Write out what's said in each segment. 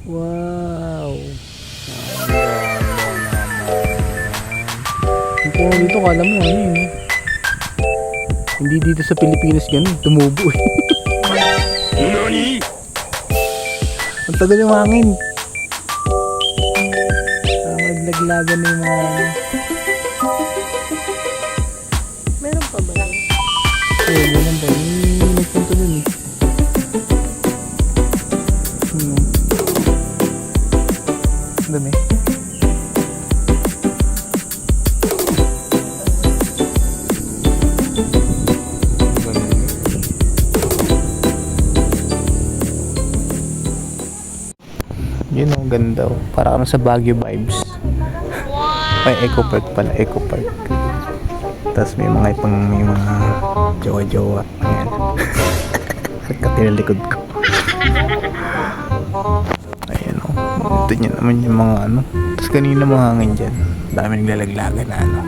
Wow. Ang puno dito, kala mo ano yun. Hindi dito sa Pilipinas ganun. Tumubo eh. NANI?! Ang tagal yung hangin. Naglaglagan na yung mga Meron pa ba yun? oo, ganun ba? May nagpunta dun eh. Ang dami. Yun ang ganda oh. Para kami sa Baguio vibes. Ay, Eco Park pala. Eco Park. Tapos may mga jowa-jowa. Ayan. Katinalikod ko. Ayan o. Ito nyo naman yung mga ano. Tapos kanina mga hangin dyan. Dami naglalaglagan na ano.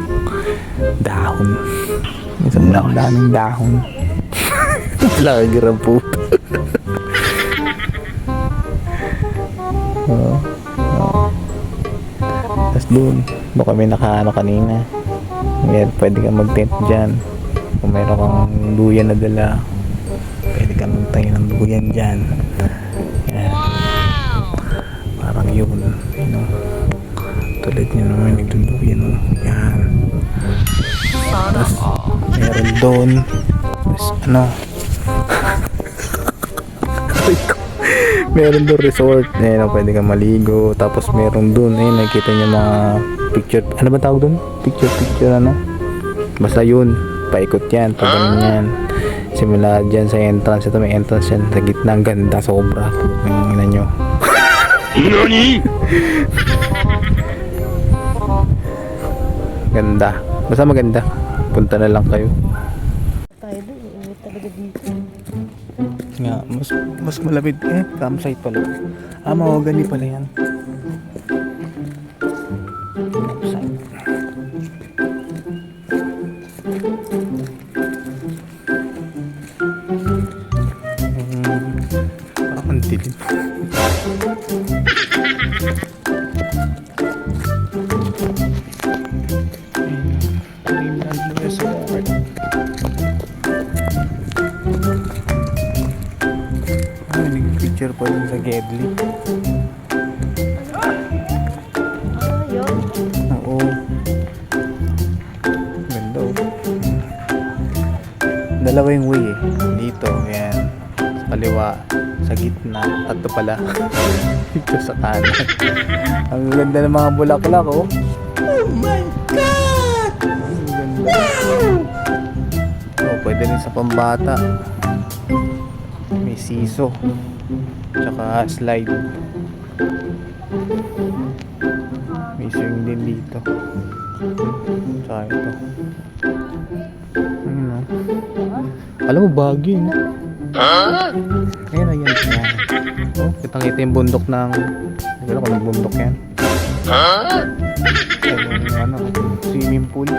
Dahon. Minsan daming dahon. Lagirang puto. Tapos doon kami nakaano kanina. Ngayon, pwede kang mag-tent dyan. Kung meron kang duyan na dala, pwede kang magtayo ng duyan dyan. Yan. Parang yun. You know, tulad nyo naman nagduduyan. Yan. Tapos meron doon. Tapos ano, meron doon resort. Ayan, pwede kang maligo. Tapos meron doon, ayun, nakikita nyo mga picture. Ano ba tawag doon? Picture ano? Basta yun. Paikot yan. Pag ganun yan. Simula dyan sa entrance. Ito may entrance yan. Sa gitna. Ang ganda. Sobra. Ang ina nyo. NANI?! Ganda. Basta maganda. Punta na lang kayo. Tayo doon. Init talaga dito. Nga, mas malapit campsite pala. Mahogany pala yan. Campsite. Parang ang dilim. Picture pa rin sa Gedli. Yun. Oo. Ganda oh. Dalawa yung way eh. Dito, ayan. Sa kaliwa, sa gitna, tatlo pala. Dito sa kanan. Ang ganda ng mga bulaklak oh. Oh my God! Ang ganda. Oh, pwede rin sa pambata. May siso. Tsaka slide. May swing din dito. Tsaka ito. Ayun o. Alam mo, Baguio yun. Ayun, ayan. Oh, kitang-kita yung bundok ng... Hindi ko alam kung anong bundok yan. Ano, swimming pool.